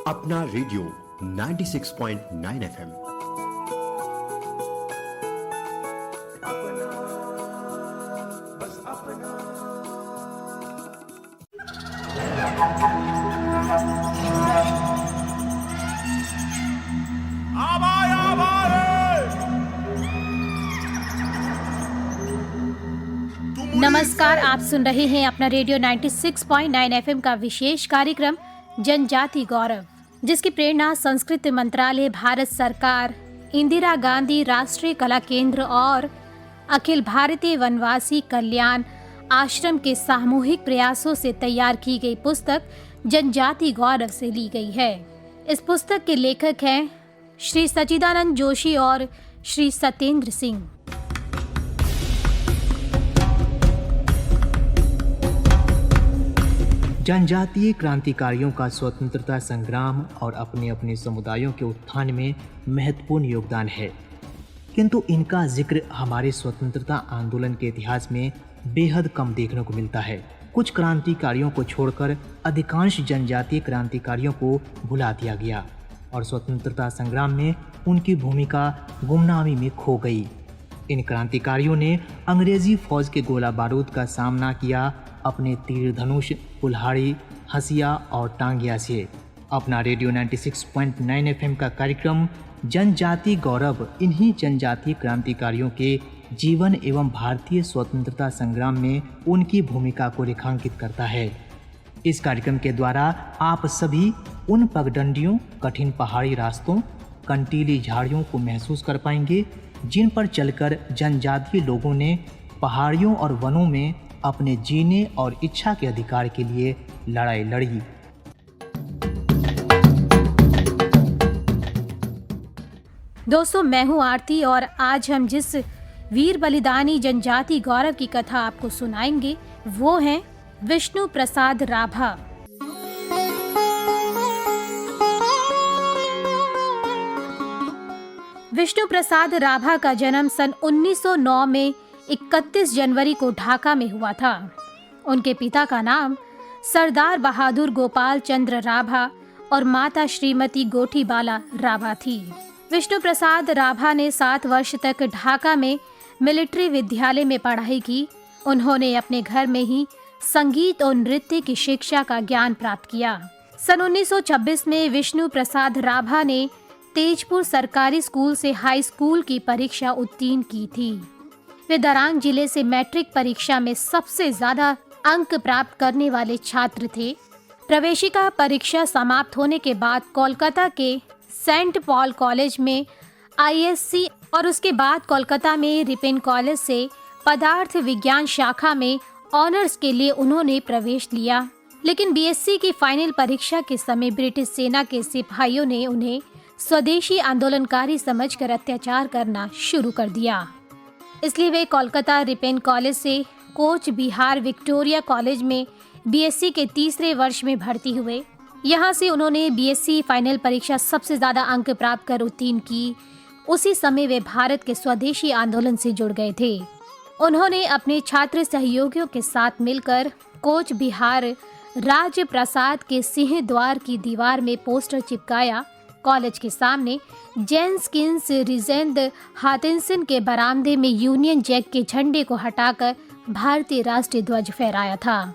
अपना radio 96.9 FM. नमस्कार, आप सुन रहे हैं अपना रेडियो 96.9 एफएम का विशेष कार्यक्रम जनजाति गौरव, जिसकी प्रेरणा संस्कृति मंत्रालय, भारत सरकार, इंदिरा गांधी राष्ट्रीय कला केंद्र और अखिल भारतीय वनवासी कल्याण आश्रम के सामूहिक प्रयासों से तैयार की गई पुस्तक जनजाति गौरव से ली गई है। इस पुस्तक के लेखक हैं श्री सच्चिदानंद जोशी और श्री सत्येंद्र सिंह। जनजातीय क्रांतिकारियों का स्वतंत्रता संग्राम और अपने अपने समुदायों के उत्थान में महत्वपूर्ण योगदान है, किंतु इनका जिक्र हमारे स्वतंत्रता आंदोलन के इतिहास में बेहद कम देखने को मिलता है। कुछ क्रांतिकारियों को छोड़कर अधिकांश जनजातीय क्रांतिकारियों को भुला दिया गया और स्वतंत्रता संग्राम में उनकी भूमिका गुमनामी में खो गई। इन क्रांतिकारियों ने अंग्रेजी फौज के गोला बारूद का सामना किया अपने तीर धनुष, कुल्हाड़ी, हसिया और टांगिया से। अपना रेडियो 96.9 एफएम का कार्यक्रम जनजाति गौरव इन्हीं जनजातीय क्रांतिकारियों के जीवन एवं भारतीय स्वतंत्रता संग्राम में उनकी भूमिका को रेखांकित करता है। इस कार्यक्रम के द्वारा आप सभी उन पगडंडियों, कठिन पहाड़ी रास्तों, कंटीली झाड़ियों को महसूस कर पाएंगे जिन पर चलकर जनजातीय लोगों ने पहाड़ियों और वनों में अपने जीने और इच्छा के अधिकार के लिए लड़ाई लड़ी। दोस्तों, मैं हूं आरती और आज हम जिस वीर बलिदानी जनजाति गौरव की कथा आपको सुनाएंगे वो हैं विष्णु प्रसाद राभा। विष्णु प्रसाद राभा का जन्म सन 1909 में 31 जनवरी को ढाका में हुआ था। उनके पिता का नाम सरदार बहादुर गोपाल चंद्र राभा और माता श्रीमती गोठीबाला राभा थी। विष्णु प्रसाद राभा ने 7 वर्ष तक ढाका में मिलिट्री विद्यालय में पढ़ाई की। उन्होंने अपने घर में ही संगीत और नृत्य की शिक्षा का ज्ञान प्राप्त किया। सन 1926 में विष्णु प्रसाद राभा ने तेजपुर सरकारी स्कूल से हाई स्कूल की परीक्षा उत्तीर्ण की थी। वे दरांग जिले से मैट्रिक परीक्षा में सबसे ज्यादा अंक प्राप्त करने वाले छात्र थे। प्रवेशिका परीक्षा समाप्त होने के बाद कोलकाता के सेंट पॉल कॉलेज में आईएससी और उसके बाद कोलकाता में रिपेन कॉलेज से पदार्थ विज्ञान शाखा में ऑनर्स के लिए उन्होंने प्रवेश लिया। लेकिन बीएससी की फाइनल परीक्षा के समय ब्रिटिश सेना के सिपाहियों ने उन्हें स्वदेशी आंदोलनकारी समझकर अत्याचार करना शुरू कर दिया। इसलिए वे कोलकाता रिपेन कॉलेज से कोच बिहार विक्टोरिया कॉलेज में बीएससी के 3रे वर्ष में भर्ती हुए। यहाँ से उन्होंने बीएससी फाइनल परीक्षा सबसे ज्यादा अंक प्राप्त कर उत्तीर्ण की। उसी समय वे भारत के स्वदेशी आंदोलन से जुड़ गए थे। उन्होंने अपने छात्र सहयोगियों के साथ मिलकर कोच बिहार राज प्रसाद के सिंह द्वार की दीवार में पोस्टर चिपकाया। कॉलेज के सामने जेन्स किन्स रिजेंद हाथिंसन के बरामदे में यूनियन जैक के झंडे को हटाकर भारतीय राष्ट्रीय ध्वज फहराया था।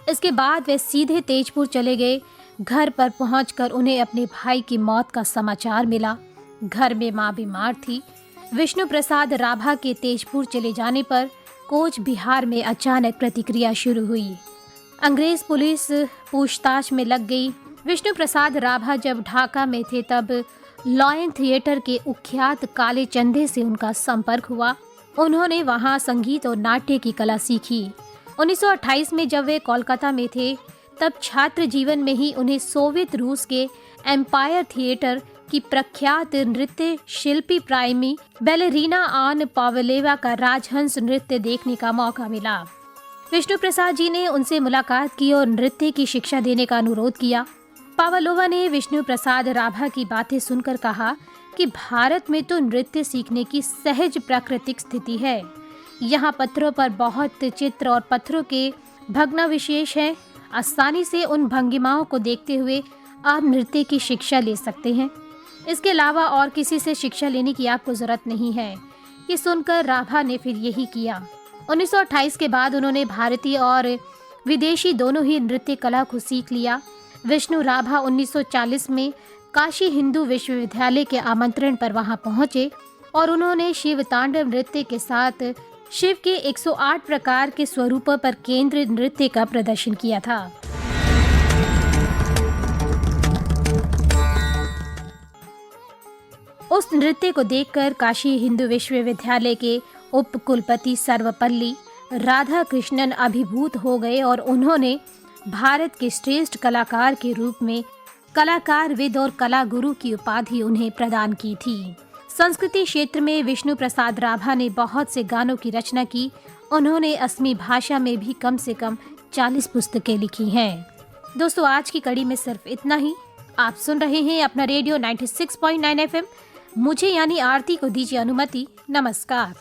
इसके बाद वे सीधे तेजपुर चले गए। घर पर पहुंचकर उन्हें अपने भाई की मौत का समाचार मिला। घर में मां बीमार थी। विष्णु प्रसाद राभा के तेजपुर चले जाने पर कोच बिहार में अचानक प्रतिक्रिया शुरू हुई। अंग्रेज पुलिस पूछताछ में लग गई। विष्णु प्रसाद राभा जब ढाका में थे तब लॉयन थिएटर के कुख्यात काले चंदे से उनका संपर्क हुआ। उन्होंने वहां संगीत और नाट्य की कला सीखी। 1928 में जब वे कोलकाता में थे तब छात्र जीवन में ही उन्हें सोवियत रूस के एम्पायर थिएटर की प्रख्यात नृत्य शिल्पी प्राइमी बैलेरीना आन पावलेवा का राजहंस नृत्य देखने का मौका मिला। विष्णु प्रसाद जी ने उनसे मुलाकात की और नृत्य की शिक्षा देने का अनुरोध किया। पावलोवा ने विष्णु प्रसाद राभा की बातें सुनकर कहा कि भारत में तो नृत्य सीखने की सहज प्राकृतिक स्थिति है। यहाँ पत्थरों पर बहुत चित्र और पत्थरों के भग्नावशेष हैं। आसानी से उन भंगिमाओं को देखते हुए आप नृत्य की शिक्षा ले सकते हैं। इसके अलावा और किसी से शिक्षा लेने की आपको जरूरत नहीं है। ये सुनकर राभा ने फिर यही किया। 1928 के बाद उन्होंने भारतीय और विदेशी दोनों ही नृत्य कला को सीख लिया। विष्णु राभा 1940 में काशी हिंदू विश्वविद्यालय के आमंत्रण पर वहां पहुंचे और उन्होंने शिव तांडव नृत्य के साथ शिव के 108 प्रकार के स्वरूपों पर केंद्रित नृत्य का प्रदर्शन किया था। उस नृत्य को देखकर काशी हिंदू विश्वविद्यालय के उप कुलपति सर्वपल्ली राधा कृष्णन अभिभूत हो गए और उन्होंने भारत के श्रेष्ठ कलाकार के रूप में कलाकार विद और कला गुरु की उपाधि उन्हें प्रदान की थी। संस्कृति क्षेत्र में विष्णु प्रसाद राभा ने बहुत से गानों की रचना की। उन्होंने असमी भाषा में भी कम से कम 40 पुस्तकें लिखी हैं। दोस्तों, आज की कड़ी में सिर्फ इतना ही। आप सुन रहे हैं अपना रेडियो 96.9 FM। मुझे यानी आरती को दीजिए अनुमति। नमस्कार।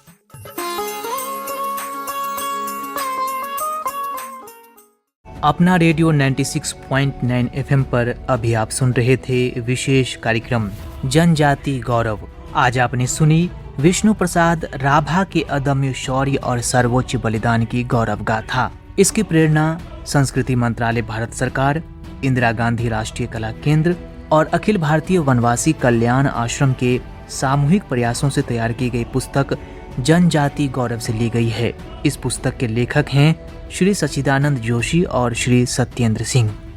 अपना रेडियो 96.9 FM पर अभी आप सुन रहे थे विशेष कार्यक्रम जनजाति गौरव। आज आपने सुनी विष्णु प्रसाद राभा के अदम्य शौर्य और सर्वोच्च बलिदान की गौरव गाथा। इसकी प्रेरणा संस्कृति मंत्रालय भारत सरकार, इंदिरा गांधी राष्ट्रीय कला केंद्र और अखिल भारतीय वनवासी कल्याण आश्रम के सामूहिक प्रयासों से तैयार की गई पुस्तक जनजाति गौरव से ली गई है। इस पुस्तक के लेखक हैं श्री सच्चिदानंद जोशी और श्री सत्येंद्र सिंह।